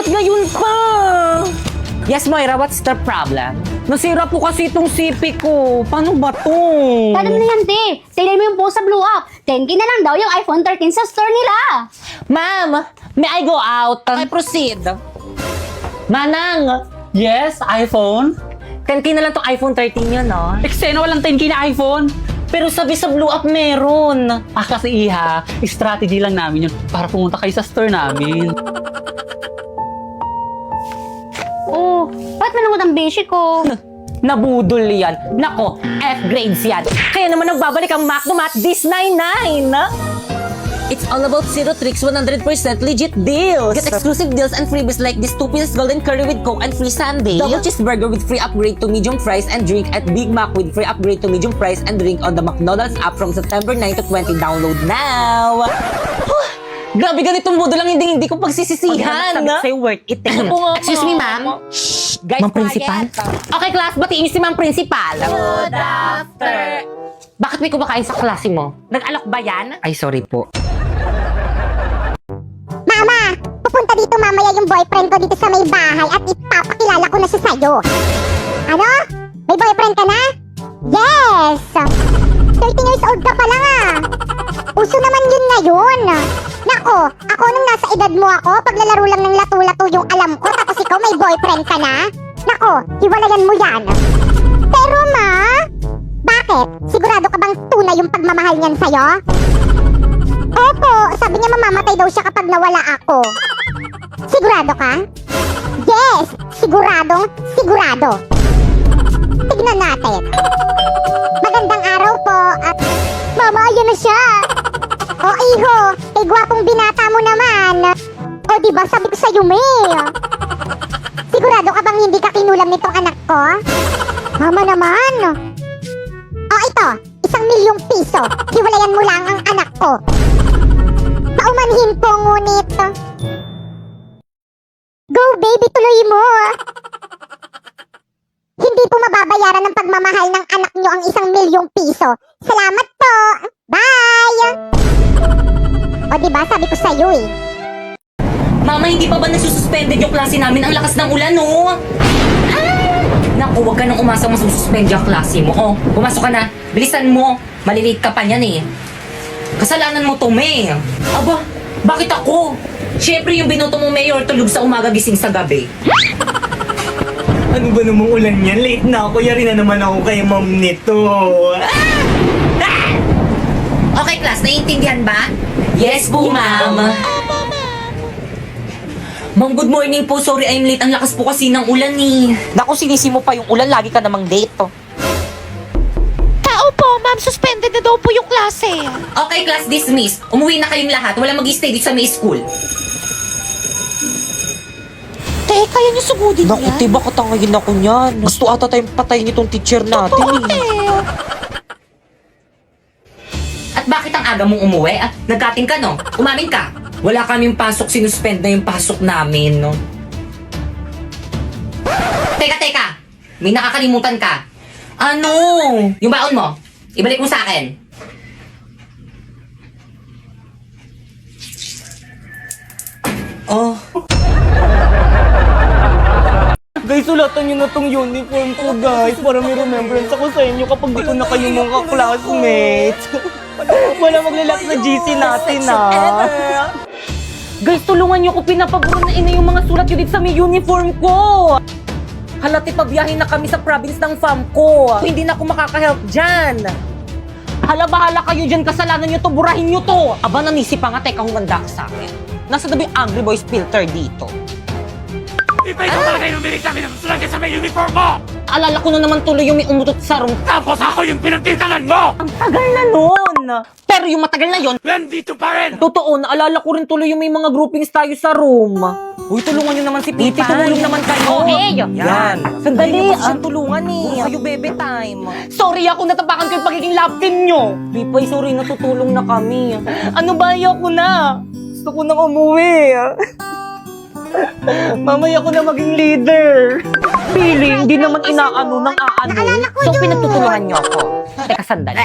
ba't ngayon pa? Yes, Moira, what's the problem? Nasira po kasi itong CP ko. Paano ba to? Paano na yan, te? Tignan mo yung post sa Blue Up. 10K na lang daw yung iPhone 13 sa store nila. Ma'am, may I go out? I proceed. Manang, Yes, iPhone? 10K na lang tong iPhone 13 yun, no? Eksena walang 10K na iPhone? Pero sabi sa Blue Up meron. Kasi iha, strategy lang namin yun para pumunta kayo sa store namin. Oh, ba't manunod ang beshi ko? Nabudol yan. Nako, F-grades yan. Kaya naman nagbabalik ang McDomat this 99. It's all about Zero Tricks 100% legit deals. Get exclusive deals and freebies like this 2-piece golden curry with Coke and free sundae. Double cheeseburger with free upgrade to medium fries and drink at Big Mac with free upgrade to medium fries and drink on the McDonald's app from September 9 to 20. Download now! Grabe, ganitong modo lang hindi ko pagsisisihan. Sabi ko sa'yo, worth it. Excuse me, ma'am. Shh, guys, Ma'am Principal. Okay, class, batiin niyo si Ma'am Principal. Good after. Bakit may kumakain sa klase mo? Nag-alok ba yan? Ay, sorry po. Mama, pupunta dito mamaya yung boyfriend ko dito sa may bahay at ipapakilala ko na siya sa'yo. Ano? May boyfriend ka na? Yes! 13 years old ka pa lang ah. Uso naman yun ngayon. Nako, ako nung nasa edad mo ako, paglalaro lang ng lato-lato yung alam ko, tapos ikaw may boyfriend ka na? Nako, hiwalayan mo yan. Pero ma, bakit? Sigurado ka bang tunay yung pagmamahal niyan sa'yo? Opo, sabi niya mamamatay daw siya kapag nawala ako. Sigurado ka? Yes, siguradong sigurado. Tignan natin. Magandang araw po at... Mama, ayun na siya. O iho, kay gwapong binata mo naman. O diba sabi ko sa'yo, May. Sigurado ka bang hindi ka kinulam nitong anak ko? Mama naman. O ito, 1,000,000 piso. Hiwalayan mo lang ang anak ko. Paumanhin po ngunit. Go baby, tuloy mo. Hindi po mababayaran ng pagmamahal ng anak nyo ang 1,000,000 piso. Salamat po. Bye. O diba sabi ko sa'yo eh. Mama, hindi pa ba nasususpended yung klase namin? Ang lakas ng ulan, no? Naku, huwag ka nang umasa masususpend yung klase mo. Oh, pumasok ka na. Bilisan mo. Malilate ka pa niyan eh. Kasalanan mo to, May. Aba, bakit ako? Siyempre yung binoto mo, Mayor, tulog sa umaga, gising sa gabi. Ano ba namang ulan yan? Late na ako. Yari na naman ako kay ma'am nito. Okay, class, naiintindihan ba? Yes po, ma'am. Ma'am, good morning po. Sorry, I'm late. Ang lakas po kasi ng ulan eh. Naku, sinisi mo pa yung ulan. Lagi ka namang late. Tao po, ma'am, suspended na daw po yung klase. Okay, class, dismiss. Umuwi na kayong lahat. Wala mag-stay dito sa may school. Te, kaya niyo sugudin Naku, yan? tiba katangayin ako niyan. Gusto ata tayong patayin itong teacher natin Totoo, eh. te. At bakit ang aga mong umuwi? At nagkating ka, no? Umamin ka. Wala kaming pasok, sinuspend na yung pasok namin, no? Teka! May nakakalimutan ka. Ano? Yung baon mo, ibalik mo sa akin. Oh. Guys, sulatan nyo na tong uniform ko, guys. Para may remembrance ako sa inyo kapag di ko na kayong mga classmates. Wala maglalak sa GC natin, ah. Guys, tulungan niyo ko, pinapaburo na ina yung mga sulat yun dito sa may uniform ko. Halati pabiyahin na kami sa province ng fam ko. Hindi na ako makaka-help dyan. Hala, bahala kayo dyan. Kasalanan nyo to, burahin nyo to. Aba, nanisi pa nga. Teka, humanda ka sa akin. Nasa dabi Angry Boys filter dito. Iba ito talaga yung umilig sa akin ng sulat sa may uniform mo! Alala ko na naman tuloy yung may umutot sa room. Tapos ako yung pinagtitangan mo! Ang tagal na nun. Pero yung matagal na yon, Nandito pa rin! totoo, naalala ko rin tuloy yung may mga groupings tayo sa room. Uy, tulungan nyo naman si Pipi. Tumulong naman kayo. Yan. Sandali. Ayaw ko tulungan eh. Kayo bebe time. Sorry ako, natapakan ko yung pagiging love team nyo. Pipay, sorry, natutulong na kami. Ano ba, ayaw ko na. Gusto ko nang umuwi. Mamaya ko na maging leader. Feeling, di naman inaano ng aano. So, pinagtutulungan nyo ako. Teka, sandali.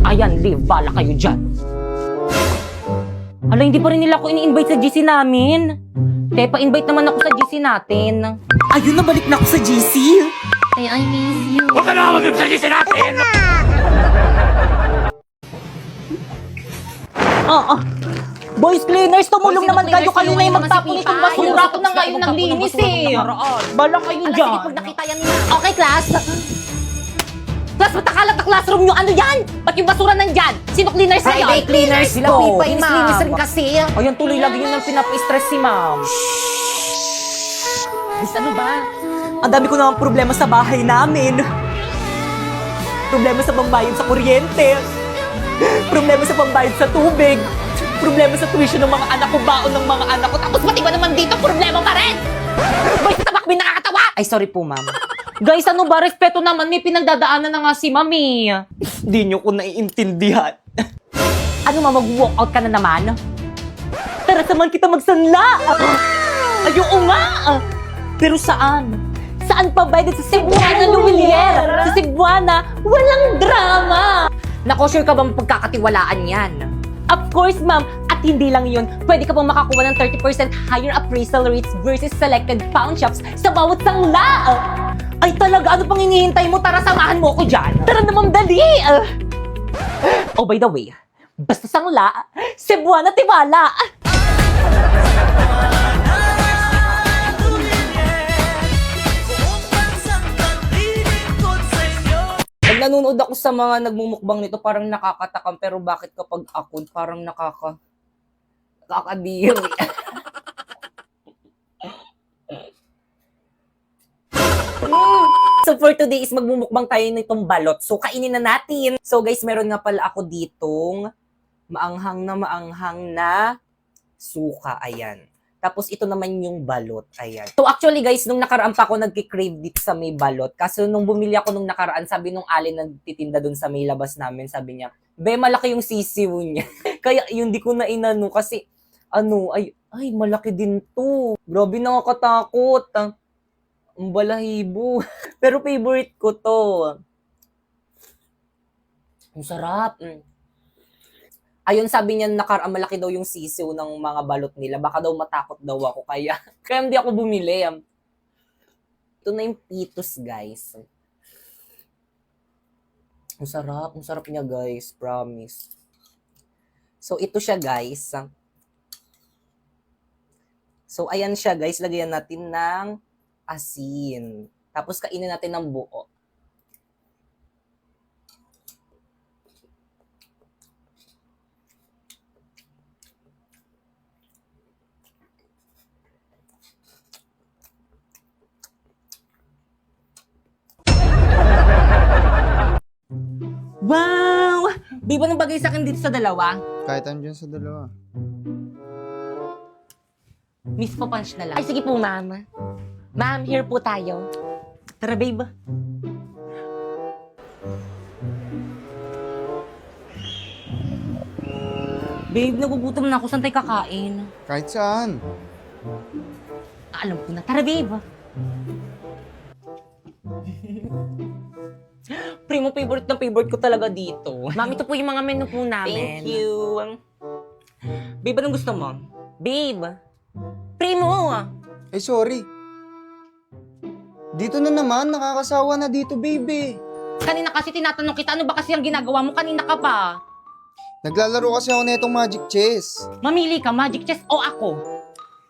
Ayan, leave. Bala kayo dyan. Ala, hindi pa rin nila ako ini-invite sa GC namin. Kaya pa-invite naman ako sa GC natin. Ayun, nabalik na ako sa GC. I miss you. Huwag ka na mag-ibsagisi natin! Boys cleaners, tumulong Boys, naman cleaners, kayo. Kayo na yung tulungan naman magtapon si itong Pipa. basura. Ako na nga yung Magtapon ng naglinis basura eh. nung nakaraan. Bala kayo Ala, dyan. sige, pag nakita yan nila. Okay, class. Class, ba't nakalat na classroom nyo? Ano yan? Ba't yung basura nandyan? Sino cleaners na yun? Friday cleaners Sila po. Pipay, Miss ma'am. Linis rin kasi. Ayan, tuloy lagi yun ang pinapa-stress si ma'am. Miss, ano ba? Ang dami ko naman problema sa bahay namin. Problema sa pambayad sa kuryente. Problema sa pambayad sa tubig. Problema sa tuition ng mga anak ko, baon ng mga anak ko. Tapos pati ba naman dito, problema pa rin! Boys, tabak, nakakatawa! Ay, sorry po, ma'am. Guys, ano ba? Respeto naman. May pinagdadaanan na nga si mami. Di nyo ko naiintindihan. Ano, ma'am? Mag-walkout ka na naman? Tara, saman kita magsanla! Ayoko nga! Pero saan? Saan pa ba? Sa Cebuana, Luwilier! Sa Cebuana, walang drama! Nako, sure ka bang pagkakatiwalaan yan? Of course, ma'am. At hindi lang yun, pwede ka pang makakuha ng 30% higher appraisal rates versus selected pawn shops sa bawat sangla! Ay talaga, ano pang hinihintay mo? Tara, samahan mo ko dyan! Tara naman, dali! Oh, by the way, basta sangla, Cebuana tiwala! Pag nanonood ako sa mga nagmumukbang nito, parang nakakatakam. Pero bakit kapag ako, parang nakakadiri. So for today is magmumukbang tayo nitong balot. So kainin na natin. So guys, meron nga pala ako ditong maanghang na suka. Ayan. Tapos ito naman yung balot. Ayan. So actually guys, nung nakaraan pa ako nagki-crave dito sa may balot. Kaso nung bumili ako nung nakaraan, sabi nung alin nagtitinda dun sa may labas namin, sabi niya, be, malaki yung sisiw niya. Kaya yun, di ko na inano kasi, ay, malaki din to. Grabe, nakakatakot. Ang balahibo. Pero favorite ko to. Ang sarap. Ayun, sabi niya, malaki daw yung sisiw ng mga balot nila. Baka daw matakot daw ako. Kaya hindi ako bumili. Ito na yung pitos, guys. Ang sarap niya, guys. Promise. So, ito siya, guys. So, ayan siya, guys. Lagyan natin ng asin. Tapos, kainin natin ng buo. Wow! Di ba nang bagay sa akin dito sa dalawa? Kahit andyan sa dalawa. Miss pa-punch na lang. Ay, sige po, ma'am. Ma'am, here po tayo. Tara, babe. Babe, nagugutom na ako. Saan tayo kakain? Kahit saan. Alam ko na. Tara, babe. Primo, favorite na favorite ko talaga dito. Ma'am, ito po yung mga menu po namin. Thank you. Babe, anong gusto mo? Babe. Primo. Eh, sorry. Dito na naman, nakakasawa na dito, baby. Kanina kasi tinatanong kita, ano ba kasi ang ginagawa mo? Kanina ka pa. Naglalaro kasi ako na itong Magic Chess. Mamili ka, Magic Chess o ako?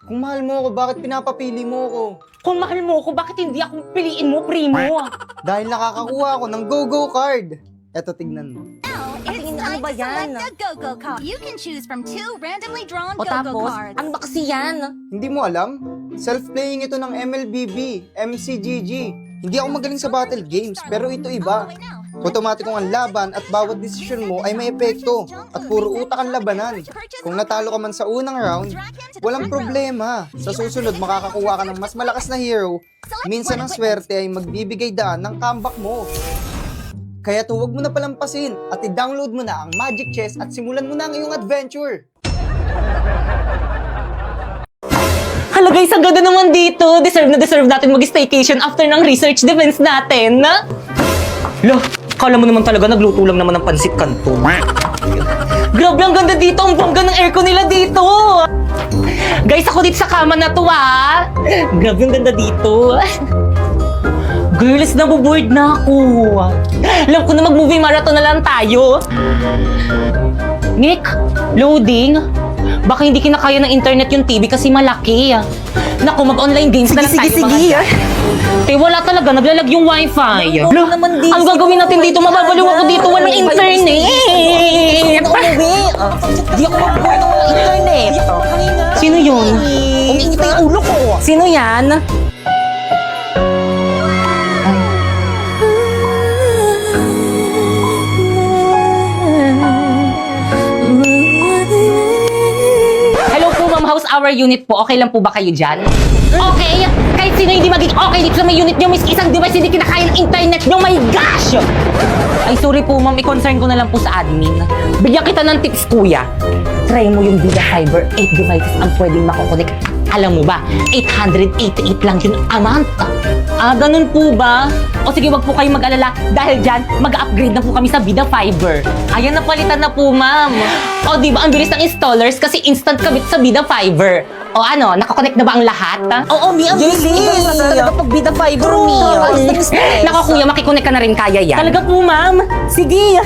Kung mahal mo ako, bakit pinapapili mo ako? Kung mahal mo ako, bakit hindi ako piliin mo, Primo? Dahil nakakakuha ako ng Go-Go card. Eto, tignan mo. Patingin, ano ba yan? Go-Go card. You can choose from 2 randomly drawn O Go-Go tapos, cards. ano ba kasi yan? Hindi mo alam? Self-playing ito ng MLBB, MCGG. Hindi ako magaling sa battle games, pero ito iba. Automatikong ang laban at bawat desisyon mo ay may epekto at puro utak ang labanan. Kung natalo ka man sa unang round, walang problema. Sa susunod, makakakuha ka ng mas malakas na hero. Minsan ang swerte ay magbibigay daan ng comeback mo. Kaya huwag mo na palampasin at i-download mo na ang Magic Chess at simulan mo na ang iyong adventure. Hala guys, ang ganda naman dito. Deserve na deserve natin mag-staycation after ng research defense natin. Loh, kala mo naman talaga nagluto lang naman ng pansit kanto. Grabe, ang ganda dito. Ang bongga ng aircon nila dito. Guys, ako dito sa kama na to, ah. Grabe, ang ganda dito. Girls, nabuboard na ako. Alam ko na mag-movie marathon na lang tayo. Nick, loading. Baka hindi kinakaya ng internet yung TV kasi malaki. Naku, mag-online games na lang tayo. Sige. Eh, wala talaga. Naglalag yung wifi. Ang gagawin natin dito, mababaliw ako dito. Walang internet. Di ako mag-board ng walang internet. Sino yun? Umiingit na yung ulo ko. Sino yan? Hello po, ma'am. How's our unit po? Okay lang po ba kayo dyan? Okay! Kahit sino hindi maging okay dito sa may unit nyo, miski isang device hindi kinakaya ng internet nyo, my gosh! Ay, sorry po, ma'am. I-concern ko na lang po sa admin. Bigyan kita ng tips, kuya. Try mo yung Vida Fiber 8 devices ang pwedeng makokonek. Alam mo ba, 888 lang yung amount. Ah, ganun po ba? O sige, wag po kayong mag-alala. Dahil dyan, mag-upgrade na po kami sa Vida Fiber. Ayan, napalitan na po, ma'am. O, di ba, ang bilis ng installers kasi instant kabit sa Vida Fiber. O ano, nakakonect na ba ang lahat? Oo, Mi, ang bilis. Talaga pag Vida Fiber, Mi. Nako, kuya, makikonek ka na rin kaya yan. Talaga po, ma'am. Sige.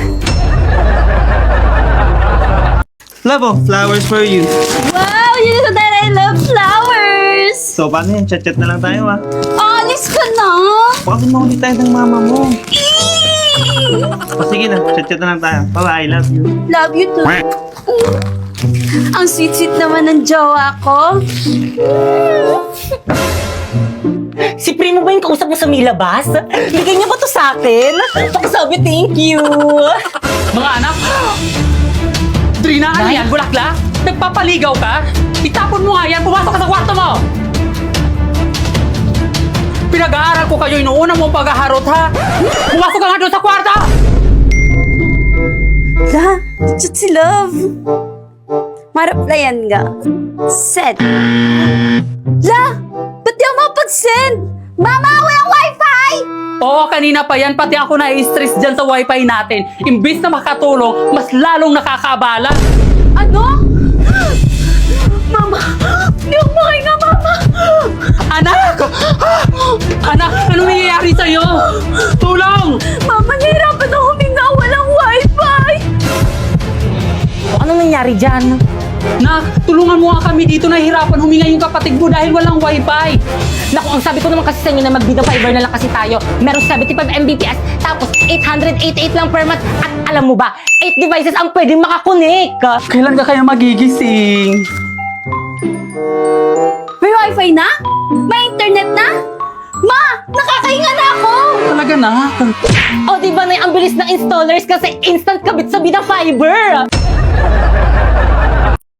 Love, flowers for you. Wow, you know that I love flowers! So, paano yan? Chat-chat na lang tayo, ah. Honest ka na? Baka mahuli tayo ng mama mo. O, sige na. Chat-chat na lang tayo. Bye-bye, I love you. Love you too. Ang sweet-sweet naman ng jowa ko. Si Primo ba yung kausap mo sa Milabas? Bigay niya ba to sa akin? Pakisabi, thank you. Mga anak! Trina, ano yan? Bulaklak? Nagpapaligaw ka? Itapon mo nga yan! Pumasok ka sa kwarto mo! Pinag-aaral ko kayo inuuna mo paghaharot, ha? Pumasok ka nga doon sa kwarto! La, chat si Love. Maraplayan nga. Send. La, ba't di ako mapag-send? Mama, walang wifi! Oo, kanina pa yan. Pati ako na-stress dyan sa wifi natin. Imbis na makatulong, mas lalong nakakabala. Ano? Mama, di ako makahinga, Mama. Anak! Anak, anong nangyayari sa'yo? Tulong! Mama, nahirapan ako huminga. Walang wifi. O, anong nangyari dyan? Nak, tulungan mo nga kami dito. Nahihirapan huminga yung kapatid mo dahil walang wifi. Naku, ang sabi ko naman kasi sa inyo na mag-Vida Fiber na lang kasi tayo. Meron 75 Mbps, tapos 888 lang per month. At alam mo ba, 8 devices ang pwedeng makakonek. Kailan ka kaya magigising? May wifi na? May internet na? Ma, nakakahinga na ako. Talaga na. O, di ba na ang bilis ng installers kasi instant kabit sa Vida Fiber?